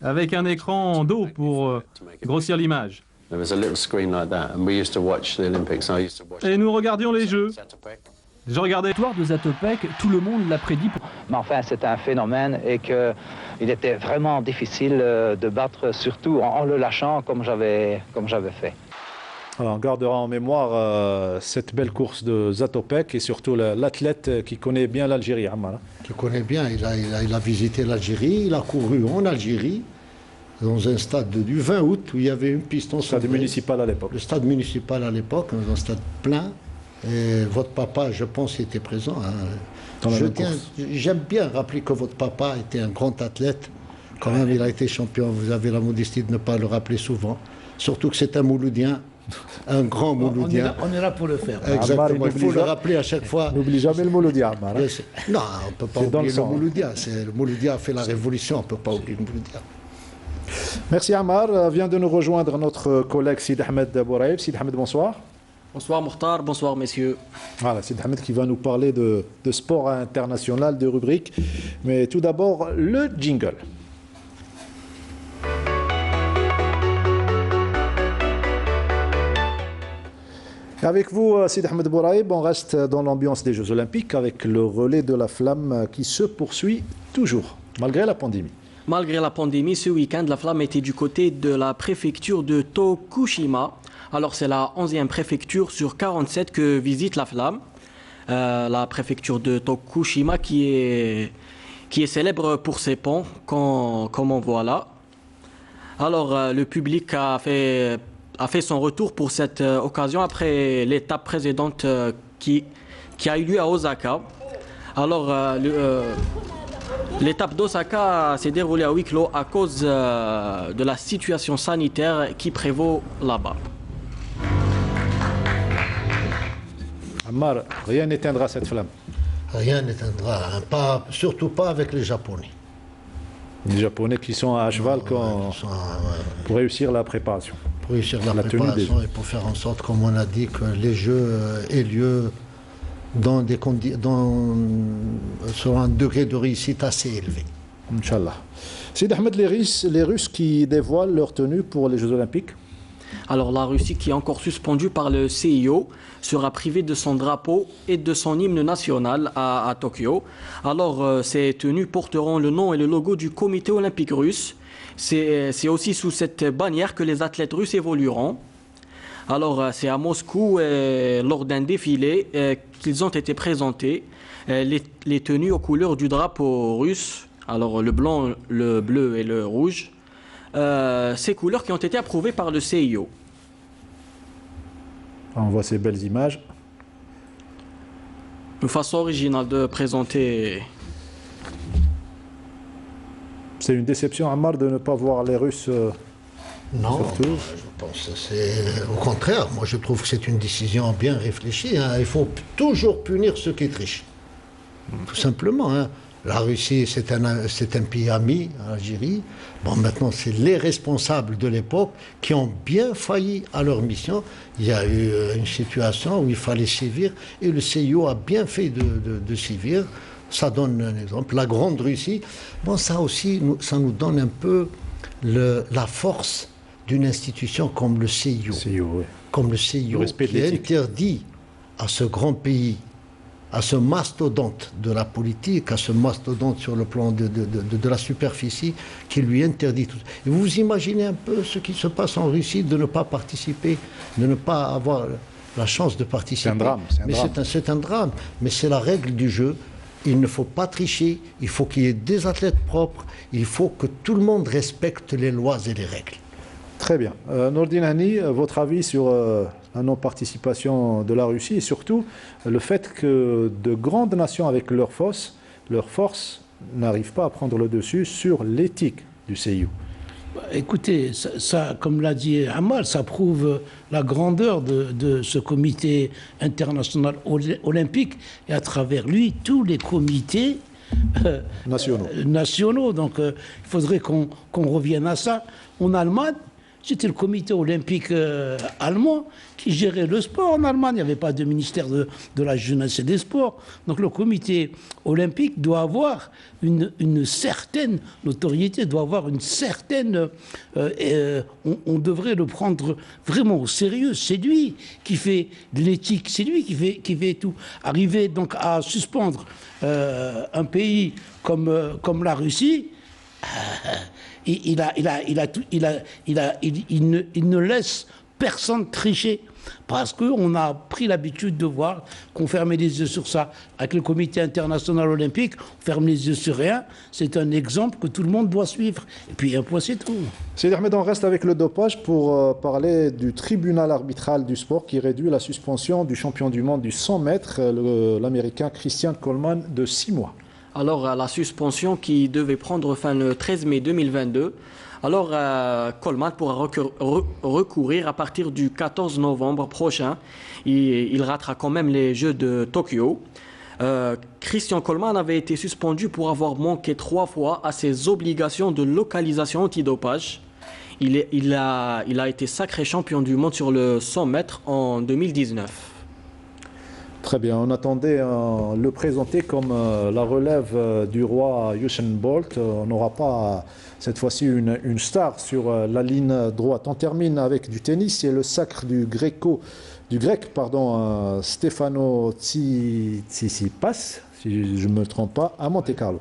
avec un écran d'eau pour grossir l'image. Et nous regardions les Jeux. Je regardais l'histoire de Zatopek, tout le monde l'a prédit. Mais enfin, c'est un phénomène et qu'il était vraiment difficile de battre, surtout en le lâchant comme j'avais fait. Alors, on gardera en mémoire cette belle course de Zatopek et surtout l'athlète qui connaît bien l'Algérie, Ammar. Qui connaît bien, il a visité l'Algérie, il a couru en Algérie, dans un stade du 20 août où il y avait une piste en stade municipal à l'époque. Le stade municipal à l'époque, dans un stade plein. Et votre papa, je pense, était présent. Hein. J'aime bien rappeler que votre papa était un grand athlète. Quand même, il a été champion. Vous avez la modestie de ne pas le rappeler souvent. Surtout que c'est un Mouloudien, un grand Mouloudien. On est là pour le faire. Exactement, il faut le rappeler à chaque fois. N'oublie jamais le Mouloudien, Ammar. Non, on ne peut pas oublier le Mouloudien. Le Mouloudien a fait la révolution, on ne peut pas oublier le Mouloudien. Merci Ammar. Vient de nous rejoindre notre collègue Sid Ahmed Bouraïb. Sid Ahmed, bonsoir. Bonsoir Mokhtar, bonsoir messieurs. Voilà, c'est Ahmed qui va nous parler de sport international, de rubriques. Mais tout d'abord, le jingle. Avec vous, Sid Ahmed Bouraïb, on reste dans l'ambiance des Jeux Olympiques avec le relais de la flamme qui se poursuit toujours, malgré la pandémie. Malgré la pandémie, ce week-end, la flamme était du côté de la préfecture de Tokushima. Alors c'est la 11e préfecture sur 47 que visite la flamme. La préfecture de Tokushima qui est célèbre pour ses ponts, comme on voit là. Alors le public a fait son retour pour cette occasion après l'étape précédente qui a eu lieu à Osaka. Alors l'étape d'Osaka s'est déroulée à huis clos à cause de la situation sanitaire qui prévaut là-bas. Ammar, rien n'éteindra cette flamme. Rien n'éteindra, hein, surtout pas avec les Japonais. Les Japonais qui sont à cheval pour réussir la préparation. Pour réussir la préparation et pour faire en sorte, comme on a dit, que les Jeux aient lieu sur un degré de réussite assez élevé. Inch'Allah. Sid Ahmed, les Russes qui dévoilent leur tenue pour les Jeux Olympiques? Alors la Russie, qui est encore suspendue par le CIO, sera privée de son drapeau et de son hymne national à Tokyo. Alors ces tenues porteront le nom et le logo du comité olympique russe. C'est aussi sous cette bannière que les athlètes russes évolueront. Alors c'est à Moscou, lors d'un défilé, qu'ils ont été présentés les tenues aux couleurs du drapeau russe. Alors le blanc, le bleu et le rouge. Ces couleurs qui ont été approuvées par le CIO. On voit ces belles images. Une façon originale de présenter. C'est une déception, Ammar, de ne pas voir les Russes. Non, je pense que c'est au contraire. Moi, je trouve que c'est une décision bien réfléchie. Hein. Il faut toujours punir ceux qui trichent. Tout simplement. Hein. La Russie, c'est un pays ami, l'Algérie. Bon, maintenant, c'est les responsables de l'époque qui ont bien failli à leur mission. Il y a eu une situation où il fallait sévir et le CIO a bien fait de sévir. Ça donne un exemple. La Grande Russie, bon, ça aussi, ça nous donne un peu la force d'une institution comme le CIO. Oui. Comme le CIO, qui interdit à ce grand pays, à ce mastodonte de la politique, à ce mastodonte sur le plan de la superficie, qui lui interdit tout. Et vous imaginez un peu ce qui se passe en Russie, de ne pas participer, de ne pas avoir la chance de participer. C'est un drame. C'est un drame, mais c'est la règle du jeu. Il ne faut pas tricher, il faut qu'il y ait des athlètes propres, il faut que tout le monde respecte les lois et les règles. Très bien. Nordine Hani, votre avis sur la non-participation de la Russie et surtout le fait que de grandes nations avec leur force n'arrivent pas à prendre le dessus sur l'éthique du CIO. Écoutez, ça, comme l'a dit Ammar, ça prouve la grandeur de ce comité international olympique et à travers lui, tous les comités nationaux. Donc il faudrait qu'on revienne à ça. En Allemagne, c'était le comité olympique allemand qui gérait le sport en Allemagne. Il n'y avait pas de ministère de la jeunesse et des sports. Donc le comité olympique doit avoir une certaine notoriété, doit avoir une certaine... on devrait le prendre vraiment au sérieux. C'est lui qui fait de l'éthique, c'est lui qui fait tout. Arriver donc à suspendre un pays comme la Russie... Il ne laisse personne tricher parce qu'on a pris l'habitude de voir qu'on fermait les yeux sur ça. Avec le comité international olympique, on ferme les yeux sur rien. C'est un exemple que tout le monde doit suivre. Et puis un point, c'est tout. Sidi Ahmed, on reste avec le dopage pour parler du tribunal arbitral du sport qui réduit la suspension du champion du monde du 100 mètres, l'Américain Christian Coleman, de 6 mois. Alors, la suspension qui devait prendre fin le 13 mai 2022, alors Coleman pourra recourir à partir du 14 novembre prochain. Il ratera quand même les Jeux de Tokyo. Christian Coleman avait été suspendu pour avoir manqué 3 fois à ses obligations de localisation antidopage. Il a été sacré champion du monde sur le 100 mètres en 2019. Très bien, on attendait le présenter comme la relève du roi Usain Bolt. On n'aura pas cette fois-ci une star sur la ligne droite. On termine avec du tennis, c'est le sacre du grec Stefano Tsitsipas, si je ne me trompe pas, à Monte-Carlo.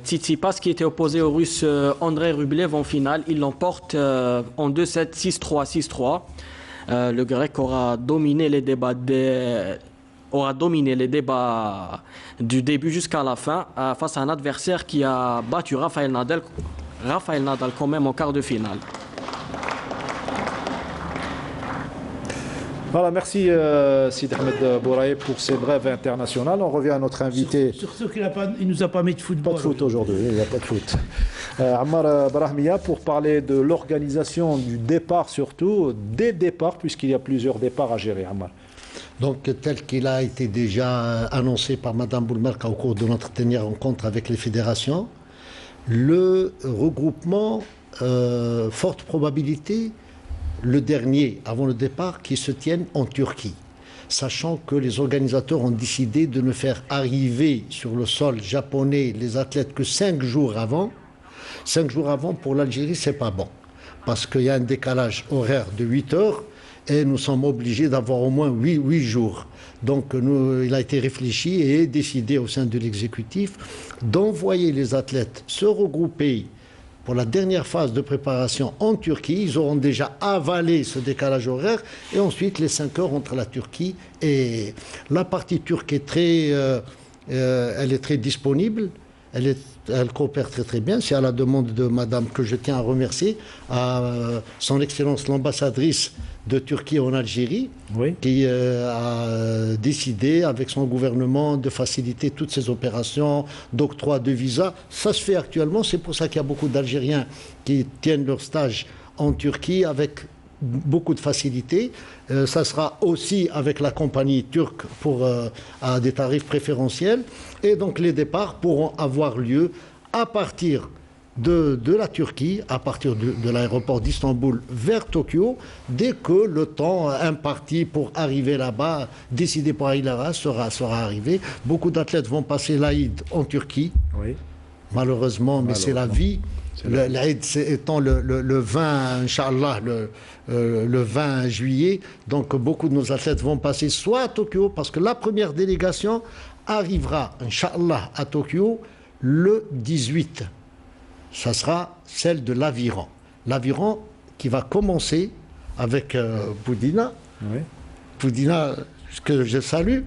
Tsitsipas qui était opposé au russe Andrei Rublev en finale, il l'emporte en 2-7, 6-3, 6-3. Le grec aura dominé les débats du début jusqu'à la fin face à un adversaire qui a battu Rafael Nadal quand même en quart de finale. Voilà, merci Sidi Ahmed Bouraï pour ces brèves internationales. On revient à notre invité. Surtout qu'il ne nous a pas mis de football. Pas de foot aujourd'hui, il n'y a pas de foot. Ammar Brahmia, pour parler de l'organisation du départ surtout, des départs, puisqu'il y a plusieurs départs à gérer, Ammar. Donc, tel qu'il a été déjà annoncé par Mme Boulmerka au cours de notre dernière rencontre avec les fédérations, le regroupement, forte probabilité, le dernier avant le départ, qui se tienne en Turquie, sachant que les organisateurs ont décidé de ne faire arriver sur le sol japonais les athlètes que 5 jours avant. 5 jours avant, pour l'Algérie, c'est pas bon. parce qu'il y a un décalage horaire de 8 heures et nous sommes obligés d'avoir au moins 8 jours. Donc il a été réfléchi et décidé au sein de l'exécutif d'envoyer les athlètes se regrouper pour la dernière phase de préparation en Turquie. Ils auront déjà avalé ce décalage horaire et ensuite les 5 heures entre la Turquie et la partie turque est elle est très disponible. Elle coopère très très bien. C'est à la demande de madame que je tiens à remercier, à son excellence l'ambassadrice de Turquie en Algérie, qui a décidé avec son gouvernement de faciliter toutes ces opérations d'octroi de visa. Ça se fait actuellement, c'est pour ça qu'il y a beaucoup d'Algériens qui tiennent leur stage en Turquie avec beaucoup de facilité. Ça sera aussi avec la compagnie turque à des tarifs préférentiels. Et donc les départs pourront avoir lieu à partir de la Turquie, à partir de l'aéroport d'Istanbul vers Tokyo, dès que le temps imparti pour arriver là-bas, décidé par Ilara, sera arrivé. Beaucoup d'athlètes vont passer l'Aïd en Turquie, malheureusement, mais c'est la vie. L'Aïd étant le 20, Inch'Allah, le 20 juillet, donc beaucoup de nos athlètes vont passer soit à Tokyo, parce que la première délégation arrivera, Inch'Allah, à Tokyo le 18. Ça sera celle de l'Aviron. L'Aviron qui va commencer avec Boudina. Boudina, que je salue.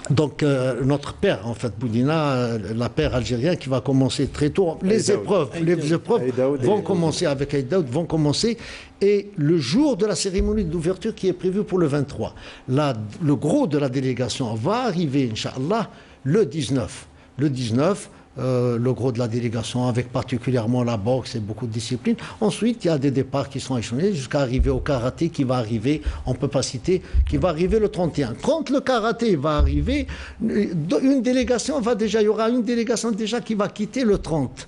Donc notre père, en fait, Boudina, la père algérien qui va commencer très tôt. Les épreuves vont commencer avec Aïdaoud, vont commencer. Et le jour de la cérémonie d'ouverture qui est prévue pour le 23, le gros de la délégation va arriver, Inch'Allah, le 19. Le 19, le gros de la délégation, avec particulièrement la boxe et beaucoup de disciplines. Ensuite, il y a des départs qui sont échelonnés jusqu'à arriver au karaté qui va arriver, on ne peut pas citer, qui va arriver le 31. Quand le karaté va arriver, une délégation il y aura une délégation déjà qui va quitter le 30.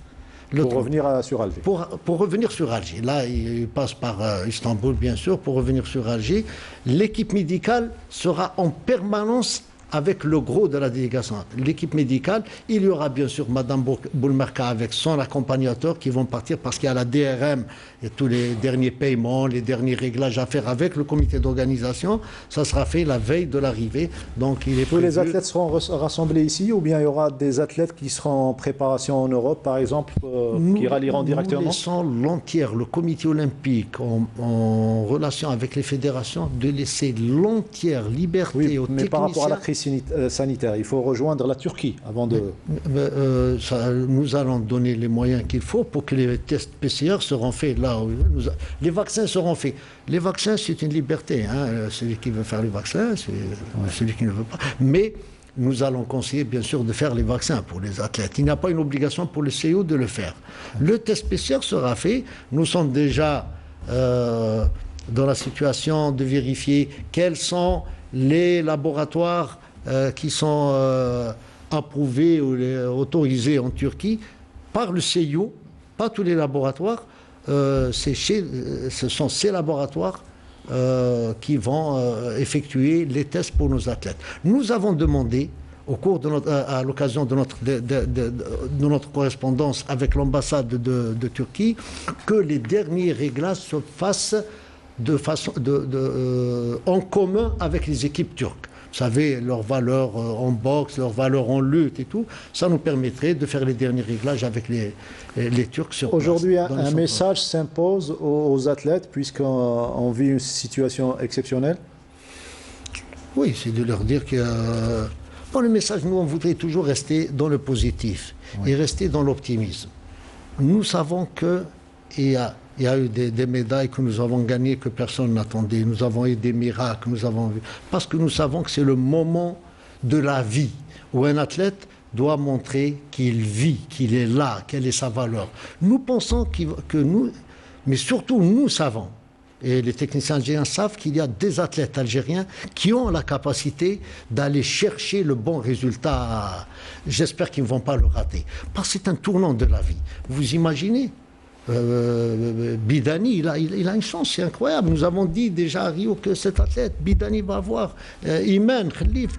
Pour revenir sur Alger. Pour revenir sur Alger. Là, il passe par Istanbul, bien sûr, pour revenir sur Alger. L'équipe médicale sera en permanence avec le gros de la délégation. L'équipe médicale, il y aura bien sûr Madame Boulmerka avec son accompagnateur qui vont partir parce qu'il y a la DRM et tous les derniers paiements, les derniers réglages à faire avec le comité d'organisation. Ça sera fait la veille de l'arrivée. Donc il est Tous les athlètes seront rassemblés ici ou bien il y aura des athlètes qui seront en préparation en Europe, par exemple, qui rallieront directement? Nous laissons l'entière, le comité olympique, en relation avec les fédérations, de laisser l'entière liberté aux techniciens. Mais par rapport à la crise sanitaire, il faut rejoindre la Turquie avant de... Nous allons donner les moyens qu'il faut pour que les tests PCR seront faits là où les vaccins seront faits. Les vaccins, c'est une liberté. Celui qui veut faire les vaccins, c'est celui qui ne veut pas. Mais nous allons conseiller, bien sûr, de faire les vaccins pour les athlètes. Il n'y a pas une obligation pour le CEO de le faire. Le test PCR sera fait. Nous sommes déjà dans la situation de vérifier quels sont les laboratoires qui sont approuvés ou autorisés en Turquie par le CIO, pas tous les laboratoires, ce sont ces laboratoires qui vont effectuer les tests pour nos athlètes. Nous avons demandé, à l'occasion de notre correspondance avec l'ambassade de Turquie, que les derniers réglages se fassent en commun avec les équipes turques. Vous savez, leurs valeurs en boxe, leurs valeurs en lutte et tout, ça nous permettrait de faire les derniers réglages avec les Turcs sur place. Aujourd'hui, un message s'impose aux athlètes puisqu'on vit une situation exceptionnelle? Oui, c'est de leur dire que... Bon, le message, nous, on voudrait toujours rester dans le positif et rester dans l'optimisme. Nous savons qu'il y a eu des médailles que nous avons gagnées que personne n'attendait. Nous avons eu des miracles, nous avons vu. Parce que nous savons que c'est le moment de la vie où un athlète doit montrer qu'il vit, qu'il est là, quelle est sa valeur. Nous pensons que nous, mais surtout nous savons, et les techniciens algériens savent qu'il y a des athlètes algériens qui ont la capacité d'aller chercher le bon résultat. J'espère qu'ils ne vont pas le rater. Parce que c'est un tournant de la vie. Vous imaginez Bidani, il a une chance, c'est incroyable. Nous avons dit déjà à Rio que cet athlète, Bidani, va avoir Iman, Khalif.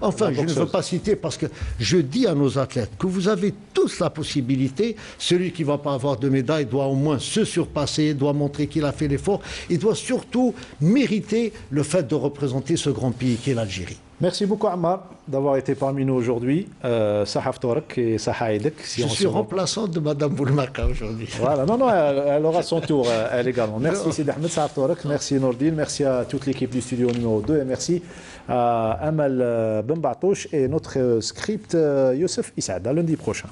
Enfin, je ne veux pas citer parce que je dis à nos athlètes que vous avez tous la possibilité. Celui qui ne va pas avoir de médaille doit au moins se surpasser, doit montrer qu'il a fait l'effort. Il doit surtout mériter le fait de représenter ce grand pays qu'est l'Algérie. Merci beaucoup Ammar d'avoir été parmi nous aujourd'hui. Sahaf Torek et Sahaïdek. Je suis remplaçant de Madame Boulmaka aujourd'hui. Voilà, non, elle aura son tour, elle également. Merci Sidi Ahmed, Sahaf Torek, merci Nordine, merci à toute l'équipe du studio numéro 2 et merci à Amal Bembatouche et notre script Youssef Issad. À lundi prochain.